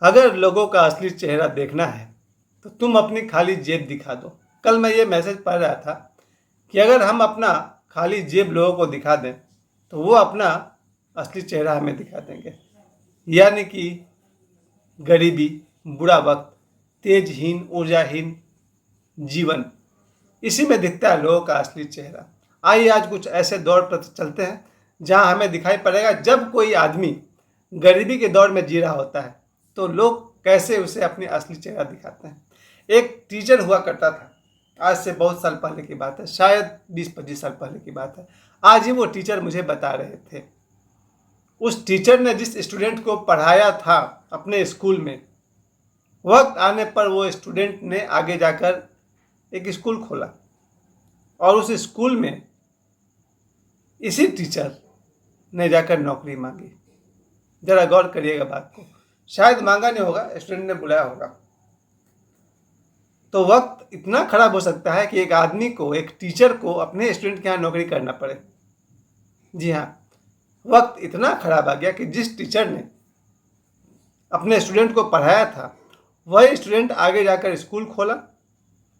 अगर लोगों का असली चेहरा देखना है तो तुम अपनी खाली जेब दिखा दो। कल मैं ये मैसेज पढ़ रहा था कि अगर हम अपना खाली जेब लोगों को दिखा दें तो वो अपना असली चेहरा हमें दिखा देंगे। यानी कि गरीबी, बुरा वक्त, तेजहीन, ऊर्जाहीन जीवन, इसी में दिखता है लोगों का असली चेहरा। आइए आज कुछ ऐसे दौर पर चलते हैं जहां हमें दिखाई पड़ेगा जब कोई आदमी गरीबी के दौर में जी रहा होता है तो लोग कैसे उसे अपनी असली चेहरा दिखाते हैं। एक टीचर हुआ करता था, आज से बहुत साल पहले की बात है, शायद 20-25 साल पहले की बात है। आज ही वो टीचर मुझे बता रहे थे। उस टीचर ने जिस स्टूडेंट को पढ़ाया था अपने स्कूल में, वक्त आने पर वो स्टूडेंट ने आगे जाकर एक स्कूल खोला और उस स्कूल में इसी टीचर ने जाकर नौकरी मांगी। जरा गौर करिएगा बात को। शायद मांगा नहीं होगा, स्टूडेंट ने बुलाया होगा। तो वक्त इतना खराब हो सकता है कि एक आदमी को, एक टीचर को अपने स्टूडेंट के यहाँ नौकरी करना पड़े। जी हाँ, वक्त इतना खराब आ गया कि जिस टीचर ने अपने स्टूडेंट को पढ़ाया था वही स्टूडेंट आगे जाकर स्कूल खोला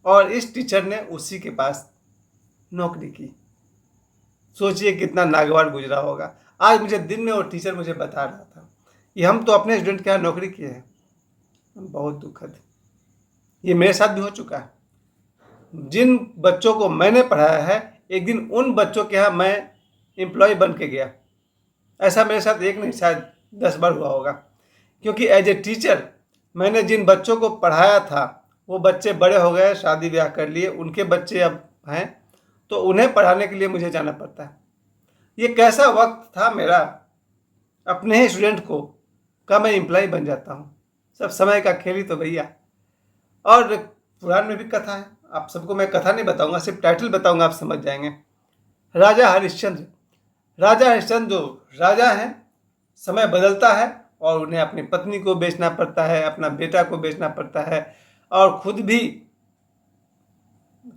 और इस टीचर ने उसी के पास नौकरी की। सोचिए कितना नागवार गुजरा होगा। आज मुझे दिन में वो टीचर मुझे बता रहा था कि हम तो अपने स्टूडेंट के यहाँ नौकरी किए हैं। बहुत दुखद, ये मेरे साथ भी हो चुका है। जिन बच्चों को मैंने पढ़ाया है, एक दिन उन बच्चों के यहाँ मैं एम्प्लॉय बन के गया। ऐसा मेरे साथ एक नहीं, शायद 10 बार हुआ होगा। क्योंकि एज ए टीचर मैंने जिन बच्चों को पढ़ाया था वो बच्चे बड़े हो गए, शादी ब्याह कर लिए, उनके बच्चे अब हैं, तो उन्हें पढ़ाने के लिए मुझे जाना पड़ता है। ये कैसा वक्त था मेरा, अपने ही स्टूडेंट को का मैं एम्प्लॉय बन जाता हूँ। सब समय का खेल ही तो भैया। और पुराण में भी कथा है, आप सबको मैं कथा नहीं बताऊंगा, सिर्फ टाइटल बताऊंगा, आप समझ जाएंगे। राजा हरिश्चंद्र। राजा हरिश्चंद्र जो राजा हैं, समय बदलता है और उन्हें अपनी पत्नी को बेचना पड़ता है, अपना बेटा को बेचना पड़ता है और खुद भी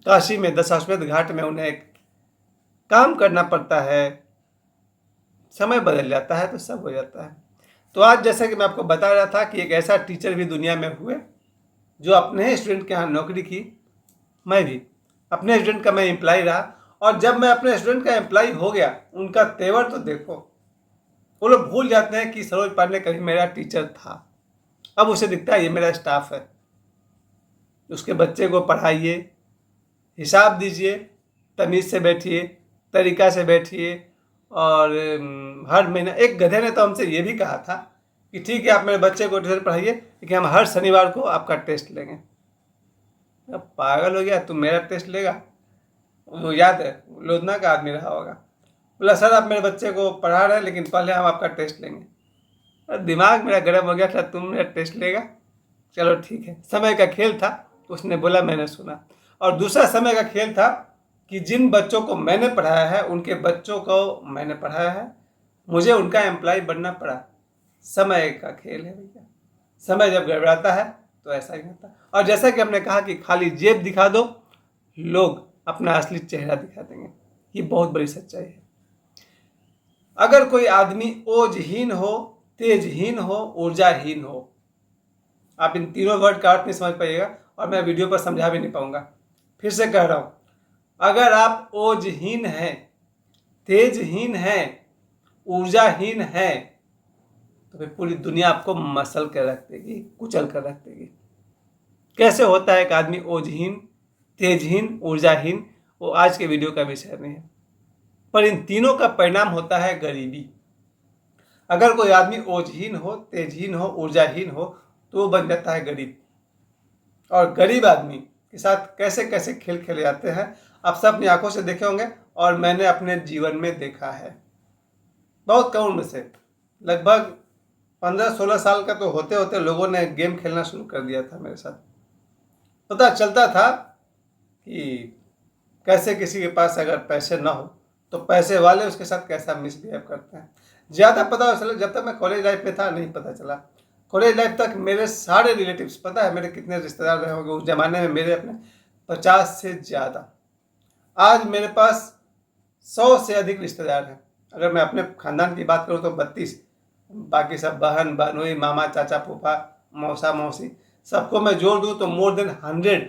काशी में दशाश्वमेध घाट में उन्हें काम करना पड़ता है। समय बदल जाता है तो सब हो जाता है। तो आज जैसा कि मैं आपको बता रहा था कि एक ऐसा टीचर भी दुनिया में हुए जो अपने ही स्टूडेंट के यहाँ नौकरी की। मैं भी अपने स्टूडेंट का मैं एम्प्लॉय रहा और जब मैं अपने स्टूडेंट का एम्प्लॉय हो गया, उनका तेवर तो देखो। वो लोग भूल जाते हैं कि सरोज पांडे कभी मेरा टीचर था। अब उसे दिखता है ये मेरा स्टाफ है। उसके बच्चे को पढ़ाइए, हिसाब दीजिए, तमीज़ से बैठिए, तरीक़ा से बैठिए। और हर महीना एक गधे ने तो हमसे ये भी कहा था कि ठीक है आप मेरे बच्चे को ट्यूशन पढ़ाइए, लेकिन हम हर शनिवार को आपका टेस्ट लेंगे। अब पागल हो गया, तुम मेरा टेस्ट लेगा? वो याद है, लोधना का आदमी रहा होगा। बोला सर आप मेरे बच्चे को पढ़ा रहे हैं लेकिन पहले हम आपका टेस्ट लेंगे। और दिमाग मेरा गर्म हो गया था, तुम मेरा टेस्ट लेगा? चलो ठीक है। समय का खेल था, उसने बोला, मैंने सुना। और दूसरा समय का खेल था कि जिन बच्चों को मैंने पढ़ाया है उनके बच्चों को मैंने पढ़ाया है, मुझे उनका एम्प्लॉय बनना पड़ा। समय का खेल है भैया। समय जब गड़बड़ाता है तो ऐसा ही होता है। और जैसा कि हमने कहा कि खाली जेब दिखा दो, लोग अपना असली चेहरा दिखा देंगे। ये बहुत बड़ी सच्चाई है। अगर कोई आदमी ओजहीन हो, तेजहीन हो, ऊर्जाहीन हो, आप इन तीनों वर्ड का अर्थ नहीं समझ पाइएगा और मैं वीडियो पर समझा भी नहीं पाऊंगा। फिर से कह रहा हूं, अगर आप ओजहीन हैं, तेजहीन हैं, ऊर्जाहीन हैं, तो फिर पूरी दुनिया आपको मसल कर रख देगी, कुचल कर रख देगी। कैसे होता है एक आदमी ओजहीन, तेजहीन, ऊर्जाहीन, वो आज के वीडियो का विषय नहीं है। पर इन तीनों का परिणाम होता है गरीबी। अगर कोई आदमी ओजहीन हो, तेजहीन हो, ऊर्जाहीन हो, तो वो बन जाता है गरीब। और गरीब आदमी के साथ कैसे कैसे खेल खेले जाते हैं आप सब अपनी आंखों से देखे होंगे और मैंने अपने जीवन में देखा है। बहुत कम उम्र से, लगभग 15-16 साल का तो होते होते लोगों ने गेम खेलना शुरू कर दिया था मेरे साथ। पता चलता था कि कैसे किसी के पास अगर पैसे ना हो तो पैसे वाले उसके साथ कैसा मिसबिहेव करते हैं। ज़्यादा पता चला जब तक मैं कॉलेज लाइफ में था नहीं पता चला। कॉलेज लाइफ तक मेरे सारे रिलेटिव्स, पता है मेरे कितने रिश्तेदार रहे होंगे उस ज़माने में, मेरे अपने 50 से ज़्यादा। आज मेरे पास 100 से अधिक रिश्तेदार हैं। अगर मैं अपने ख़ानदान की बात करूँ तो 32, बाकी सब बहन, बहनोई, मामा, चाचा, फूफा, मौसा मौसी सबको मैं जोड़ दूँ तो मोर देन 100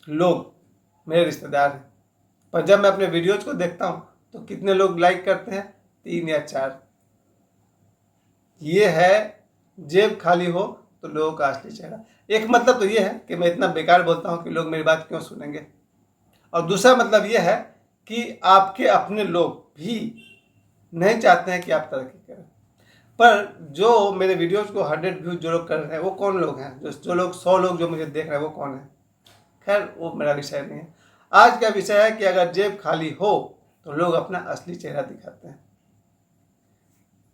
लोग मेरे रिश्तेदार हैं। पर जब मैं अपने वीडियोज को देखता हूँ तो कितने लोग लाइक करते हैं? 3 या 4। ये है जेब खाली हो तो लोगों का असली चेहरा। एक मतलब तो ये है कि मैं इतना बेकार बोलता हूँ कि लोग मेरी बात क्यों सुनेंगे, और दूसरा मतलब ये है कि आपके अपने लोग भी नहीं चाहते हैं कि आप तरक्की करें। पर जो मेरे वीडियोज को 100 व्यूज जो लोग कर रहे हैं वो कौन लोग हैं? जो लोग 100 लोग जो मुझे देख रहे हैं वो कौन है? खैर वो मेरा विषय नहीं है। आज का विषय है कि अगर जेब खाली हो तो लोग अपना असली चेहरा दिखाते हैं।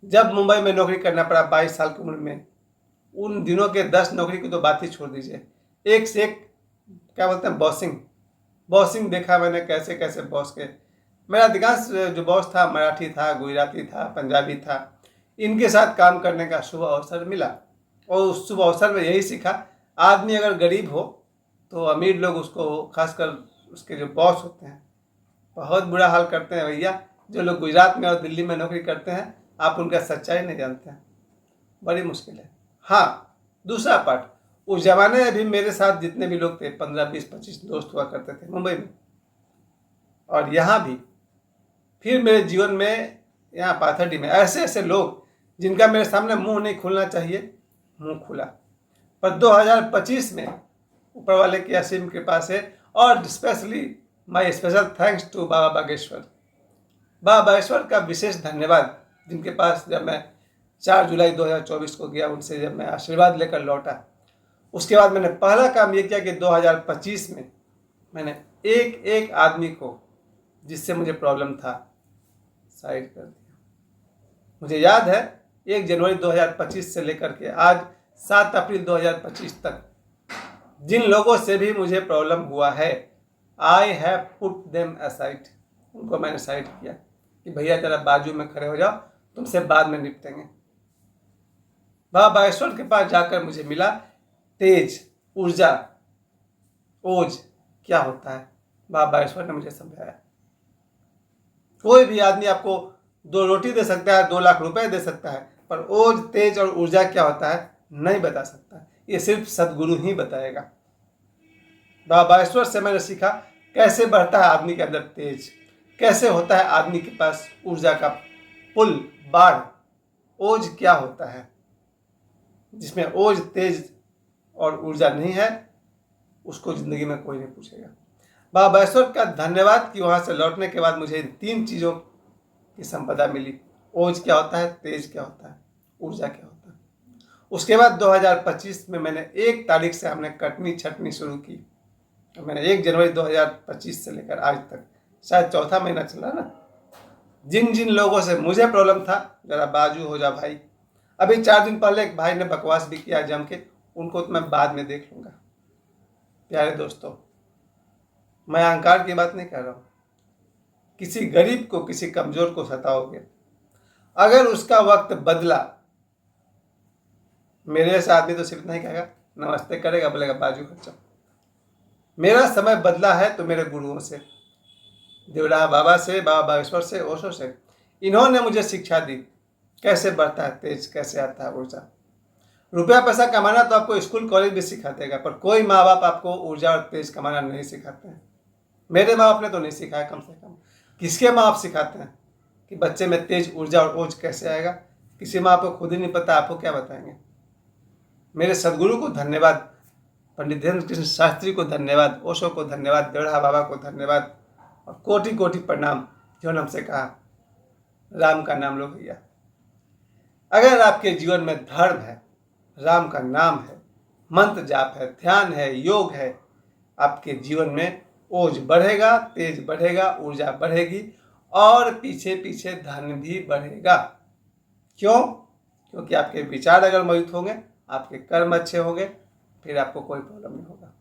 जब मुंबई में नौकरी करना पड़ा 22 साल की उम्र में, उन दिनों के 10 नौकरी की तो बात ही छोड़ दीजिए, एक से एक क्या बोलते हैं बॉसिंग देखा मैंने, कैसे कैसे बॉस के। मेरा अधिकांश जो बॉस था मराठी था, गुजराती था, पंजाबी था। इनके साथ काम करने का शुभ अवसर मिला और उस शुभ अवसर में यही सीखा, आदमी अगर गरीब हो तो अमीर लोग उसको, खासकर उसके जो बॉस होते हैं, बहुत बुरा हाल करते हैं भैया। जो लोग गुजरात में और दिल्ली में नौकरी करते हैं, आप उनका सच्चाई नहीं जानते हैं, बड़ी मुश्किल है। हाँ, दूसरा पार्ट, उस जमाने में भी मेरे साथ जितने भी लोग थे 15, 20, 25 दोस्त हुआ करते थे मुंबई में और यहाँ भी। फिर मेरे जीवन में यहाँ पाथरडी में ऐसे ऐसे लोग जिनका मेरे सामने मुंह नहीं खुलना चाहिए, मुंह खुला। पर 2025 में ऊपर वाले की असीम कृपा से, और specially my special thanks to Baba Bageshwar. Baba Bageshwar का विशेष धन्यवाद, जिनके पास जब मैं 4 जुलाई 2024 को गया, उनसे जब मैं आशीर्वाद लेकर लौटा, उसके बाद मैंने पहला काम ये किया कि 2025 में मैंने एक एक आदमी को जिससे मुझे प्रॉब्लम था साइड कर दिया। मुझे याद है 1 जनवरी 2025 से लेकर के आज 7 अप्रैल 2025 तक जिन लोगों से भी मुझे प्रॉब्लम हुआ है, I have put them aside. उनको मैंने साइड किया कि भैया जरा बाजू में खड़े हो जाओ, तुमसे बाद में निपटेंगे। बाबा बागेश्वर के पास जाकर मुझे मिला तेज, ऊर्जा, ओज क्या होता है। बाबा बागेश्वर ने मुझे समझाया। कोई भी आदमी आपको 2 रोटी दे सकता है, 2 लाख रुपए दे सकता है, पर ओज, तेज और ऊर्जा क्या होता है नहीं बता सकता। ये सिर्फ सदगुरु ही बताएगा। बाबा बागेश्वर से मैंने सीखा कैसे बढ़ता है आदमी के अंदर तेज, कैसे होता है आदमी के पास ऊर्जा का पुल, बाढ़। ओज क्या होता है? जिसमें ओज, तेज और ऊर्जा नहीं है, उसको जिंदगी में कोई नहीं पूछेगा। बाबा बागेश्वर का धन्यवाद कि वहाँ से लौटने के बाद मुझे इन 3 चीज़ों की संपदा मिली। ओज क्या होता है, तेज क्या होता है, ऊर्जा क्या होता है। उसके बाद 2025 में मैंने 1 तारीख से हमने कटनी छटनी शुरू की। मैंने 1 जनवरी 2025 से लेकर आज तक, शायद चौथा महीना चला ना, जिन जिन लोगों से मुझे प्रॉब्लम था, जरा बाजू हो जा भाई। अभी 4 दिन पहले एक भाई ने बकवास भी किया जम के, उनको तो मैं बाद में देख लूँगा। प्यारे दोस्तों, मैं अहंकार की बात नहीं कर रहा हूँ। किसी गरीब को, किसी कमजोर को सताओगे, अगर उसका वक्त बदला, मेरे जैसा आदमी तो सिर्फ नहीं कहेगा, नमस्ते करेगा, बोलेगा बाजू खर्चा। मेरा समय बदला है तो मेरे गुरुओं से, देवड़ा बाबा से, बाबा बागेश्वर से, ओशो से। इन्होंने मुझे शिक्षा दी कैसे बढ़ता है तेज, कैसे आता है ऊर्जा। रुपया पैसा कमाना तो आपको स्कूल कॉलेज भी सिखा देगा, पर कोई माँ बाप आपको ऊर्जा और तेज कमाना नहीं सिखाते हैं। मेरे माँ बाप ने तो नहीं सिखाया, कम से कम। किसके माँ बाप सिखाते हैं कि बच्चे में तेज, ऊर्जा और ओज कैसे आएगा? किसी माँ बाप को खुद ही नहीं पता, आपको क्या बताएंगे। मेरे सदगुरु को धन्यवाद, पंडित धीरेन्द्र कृष्ण शास्त्री को धन्यवाद, ओशो को धन्यवाद, देवड़ा बाबा को धन्यवाद, और कोटि कोटि प्रणाम जिन्होंने हमसे कहा राम का नाम लो भैया। अगर आपके जीवन में धर्म है, राम का नाम है, मंत्र जाप है, ध्यान है, योग है, आपके जीवन में ओज बढ़ेगा, तेज बढ़ेगा, ऊर्जा बढ़ेगी और पीछे पीछे धन भी बढ़ेगा। क्यों? क्योंकि आपके विचार अगर मजबूत होंगे, आपके कर्म अच्छे होंगे, फिर आपको कोई प्रॉब्लम नहीं होगा।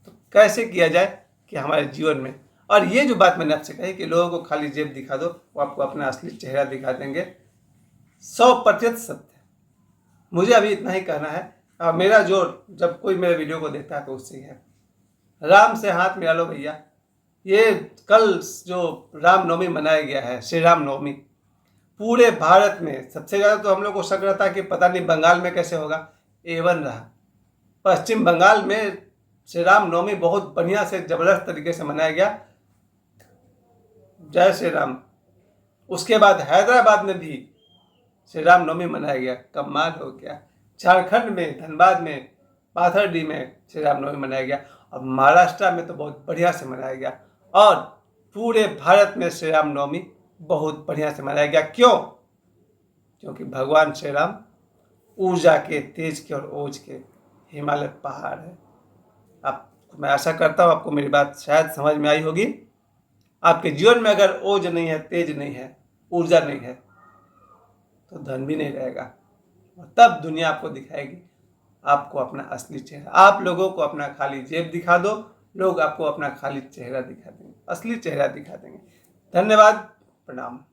तो कैसे किया जाए कि हमारे जीवन में, और ये जो बात मैंने आपसे कही कि लोगों को खाली जेब दिखा दो, वो आपको अपना असली चेहरा दिखा देंगे, 100% सत्य। मुझे अभी इतना ही कहना है, और मेरा जोर जब कोई मेरे वीडियो को देखता है तो उससे ही है, राम से हाथ मिला लो भैया। ये कल जो रामनवमी मनाया गया है, श्री राम नवमी, पूरे भारत में सबसे ज़्यादा तो हम लोग को शक रहता है कि पता नहीं बंगाल में कैसे होगा। A1 रहा। पश्चिम बंगाल में श्री राम नवमी बहुत बढ़िया से जबरदस्त तरीके से मनाया गया। जय श्री राम। उसके बाद हैदराबाद में भी श्री राम नवमी मनाया गया। कमाल हो गया। झारखंड में धनबाद में पाथरडी में श्री राम नवमी मनाया गया और महाराष्ट्र में तो बहुत बढ़िया से मनाया गया और पूरे भारत में श्री राम नवमी बहुत बढ़िया से मनाया गया। क्यों? क्योंकि भगवान श्री राम ऊर्जा के, तेज के और ओज के हिमालय पहाड़ है। आप, मैं आशा करता हूँ आपको मेरी बात शायद समझ में आई होगी। आपके जीवन में अगर ओज नहीं है, तेज नहीं है, ऊर्जा नहीं है तो धन भी नहीं रहेगा और तब दुनिया आपको दिखाएगी आपको अपना असली चेहरा। आप लोगों को अपना खाली जेब दिखा दो, लोग आपको अपना खाली चेहरा दिखा देंगे, असली चेहरा दिखा देंगे। धन्यवाद, प्रणाम।